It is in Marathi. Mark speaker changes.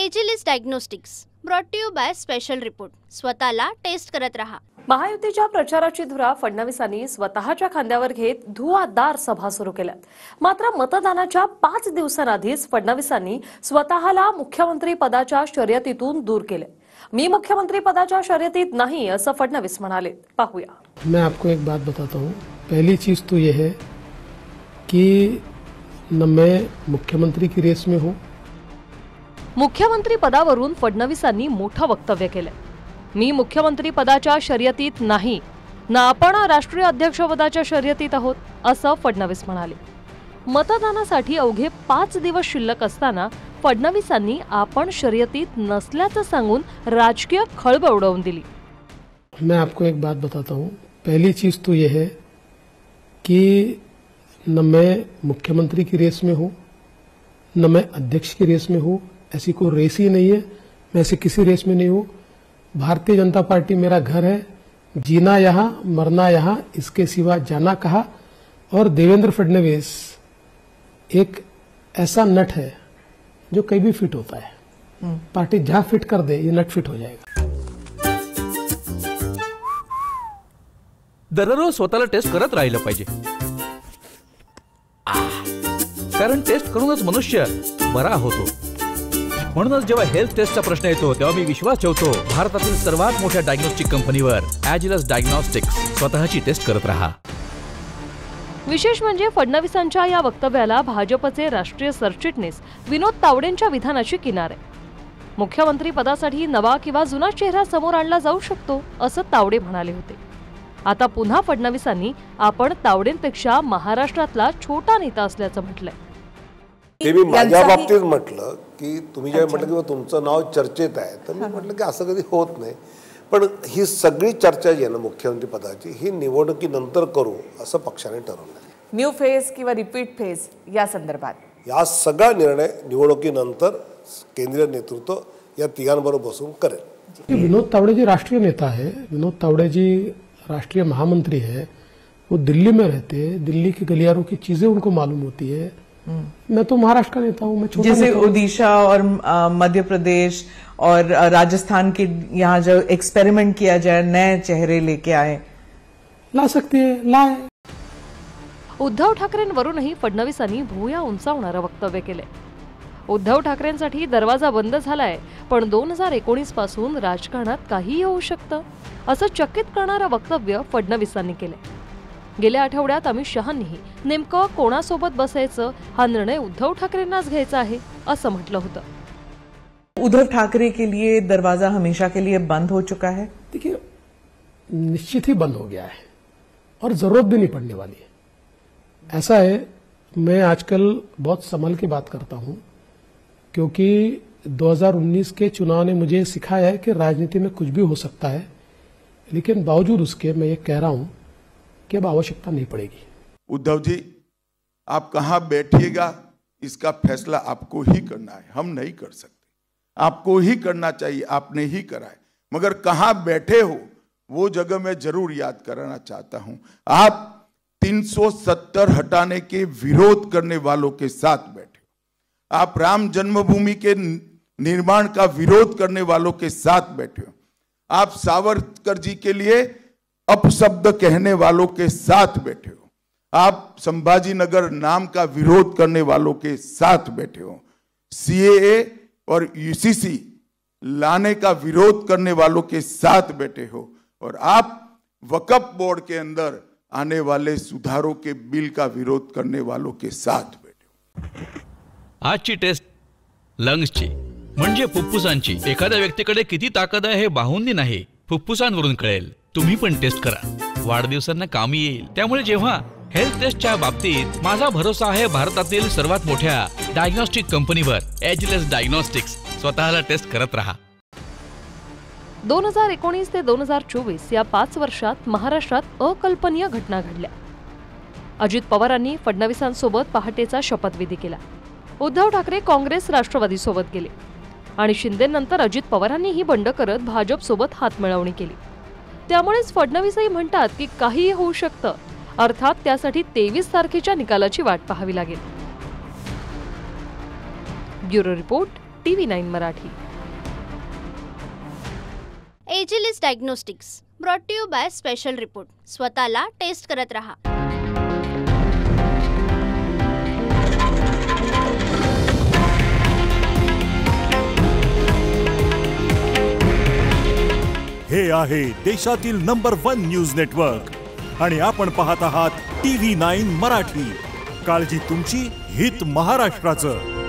Speaker 1: Agilus Diagnostics brought to you by special report. स्वतःला टेस्ट करत रहा.
Speaker 2: महायुतीच्या प्रचाराची धुरा फडणवीसांनी स्वतःच्या खांद्यावर घेत धुवाधार सभा सुरू केल्या. मात्र मतदानाच्या 5 दिवसांआधीच फडणवीसांनी स्वतःला मुख्यमंत्री पदाच्या शर्यतीतून दूर केले. मी मुख्यमंत्री पदाच्या शर्यतीत नाही असं फडणवीस म्हणाले. पाहूया.
Speaker 3: मैं आपको एक बात बताता हूँ. पहली चीज तो ये है कि न मैं मुख्यमंत्री की रेस में हूँ.
Speaker 4: मुख्यमंत्री पदावरून फडणवीसांनी मोठं वक्तव्य केलं. मी मुख्यमंत्री पदाच्या शर्यतीत नाही ना आपण राष्ट्रीय अध्यक्षपदाच्या शर्यतीत आहोत असं फडणवीस म्हणाले. मतदानासाठी अवघे 5 दिवस शिल्लक असताना फडणवीसांनी आपण शर्यतीत नसल्याचं सांगून राजकीय खळबळ उडवून दिली.
Speaker 3: मैं आपको एक बात बताता हूँ. पहली चीज तो ये है कि न मैं मुख्यमंत्री की रेस में हूँ न मैं अध्यक्ष की रेस में हूँ. ऐसी कोई रेस ही नहीं है. मैं ऐसे किसी रेस में नहीं हूँ. भारतीय जनता पार्टी मेरा घर है. जीना यहाँ मरना यहाँ, इसके सिवा जाना कहाँ. और देवेंद्र फडणवीस एक ऐसा नट है जो कहीं भी फिट होता है. पार्टी जहां फिट कर दे ये नट फिट हो जाएगा.
Speaker 5: दररोज स्वतःला टेस्ट करत राहिलं पाहिजे, कारण टेस्ट करूनच मनुष्य बरा होतो. म्हणूनच जेव्हा हेल्थ टेस्टचा प्रश्न येतो तेव्हा मी विश्वास ठेवतो भारतातील सर्वात मोठ्या डायग्नोस्टिक कंपनीवर, एजिलस डायग्नोस्टिक्स. स्वतःची टेस्ट करत रहा.
Speaker 4: विशेष म्हणजे फडणवीसांच्या या वक्तव्याला भाजपचे राष्ट्रीय सरचिटणीस विनोद तावडेंच्या विधानाची किनार आहे. मुख्यमंत्री पदासाठी नवा किंवा जुना चेहरा समोर आणला जाऊ शकतो असं तावडे म्हणाले होते. आता पुन्हा फडणवीसांनी आपण तावडेंपेक्षा महाराष्ट्रातला छोटा नेता असल्याचं म्हटलंय.
Speaker 6: ते मी माझ्या बाबतीत म्हटलं की तुम्ही जेव्हा म्हटलं की तुमचं नाव चर्चेत आहे, तर मी म्हटलं की असं कधी होत नाही. पण ही सगळी चर्चा जी आहे ना मुख्यमंत्री पदाची, ही निवडणुकीनंतर करू असं पक्षाने ठरवलं.
Speaker 7: न्यू फेज किंवा रिपीट फेज या संदर्भात
Speaker 6: या सगळा निर्णय निवडणुकीनंतर केंद्रीय नेतृत्व या तिघांबरोबर बसून करेल.
Speaker 3: विनोद तावड़े जी राष्ट्रीय नेता है. विनोद तावड़े जी राष्ट्रीय महामंत्री है. वो दिल्ली में रहते हैं. दिल्ली की गलियारों की चीजें उनको मालूम होती है. मैं तो महाराष्ट्र का नेता हूँ. मैं छोटा
Speaker 7: जैसे ओडिशा और मध्य प्रदेश और राजस्थान के यहाँ जो एक्सपेरिमेंट किया जाए, नए चेहरे लेके आए,
Speaker 3: ला सकते हैं, लाए.
Speaker 4: उद्धव ठाकरेंवरूनही फडणवीसांनी भुवया उंचावणारं वक्तव्य केलंय. उद्धव ठाकरेंसाठी दरवाजा बंद झालाय, पण 2019 पासून राजकारणात काहीही होऊ शकतं असं चकित करणारं वक्तव्य फडणवीसांनी केलंय. गेल्या आठवड्यात अमित शहांनीही नेमकं कोणासोबत बसायचं हा निर्णय उद्धव ठाकरेंनाच घ्यायचा आहे असं म्हटलं होतं.
Speaker 7: उद्धव ठाकरे के लिए दरवाजा हमेशा के लिए बंद हो चुका है.
Speaker 3: देखिए, निश्चित ही बंद हो गया है और जरूरत भी नहीं पड़ने वाली है. ऐसा है, मैं आजकल बहुत संभल के बात करता हूं, क्योंकि 2019 के चुनाव ने मुझे सिखाया है कि राजनीति में कुछ भी हो सकता है. लेकिन बावजूद उसके मैं ये कह रहा हूं कि अब आवश्यकता नहीं पड़ेगी.
Speaker 8: उद्धव जी, आप कहां बैठिएगा इसका फैसला आपको ही करना है. हम नहीं कर सकते. आपको ही करना चाहिए. आपने ही करा है. मगर कहां बैठे हो वो जगह मैं जरूर याद कराना चाहता हूं. आप 370 हटाने के विरोध करने वालों के साथ बैठे हो. आप राम जन्मभूमि के निर्माण का विरोध करने वालों के साथ बैठे हो. आप सावरकर जी के लिए अपशब्द कहने वालों के साथ बैठे हो. आप संभाजी नगर नाम का विरोध करने वालों के साथ बैठे हो. सीएए और यूसीसी लाने का विरोध करने वालों के साथ बैठे हो. और आप वक्फ बोर्ड के अंदर आने वाले सुधारों के बिल का विरोध करने वालों के साथ बैठे हो.
Speaker 5: आजची टेस्ट लंग्सची म्हणजे फुफ्फुसांची. एखाद्या व्यक्तीकडे किती ताकद आहे हे बाहुंनी नाही, फुफ्फुसांवरून कळेल. तुम्ही पण टेस्ट करा. वाढदिवसांना कामी येईल. त्यामुळे जेव्हा हेल्थ टेस्टच्या बाबतीत माझा भरोसा आहे भारतातील सर्वात मोठ्या डायग्नोस्टिक कंपनीवर, एजिलस डायग्नोस्टिक्स. स्वतःला टेस्ट करत रहा.
Speaker 4: 2019 ते 2024 या 5 वर्षात महाराष्ट्रात अकल्पनीय घटना घडल्या. अजित पवारांनी फडणवीसांसोबत पहाटेचा शपथविधी केला. उद्धव ठाकरे काँग्रेस राष्ट्रवादीसोबत गेले आणि शिंदेनंतर अजित पवारांनीही बंड करत भाजपसोबत हातमिळवणी केली. त्यामुळेच फडणवीसही म्हणतात की काहीही होऊ शकतं. अर्थात त्यासाठी 23 तारखेच्या निकालाची वाट पाहावी लागेल. Bureau report, TV9 Marathi.
Speaker 1: Agilus Diagnostics brought to you by special report. स्वतःला टेस्ट करत रहा.
Speaker 9: हे आहे देशातील नंबर 1 न्यूज नेटवर्क आणि आपण पाहत आहात TV9 मराठी. काळजी तुमची, हित महाराष्ट्राचं.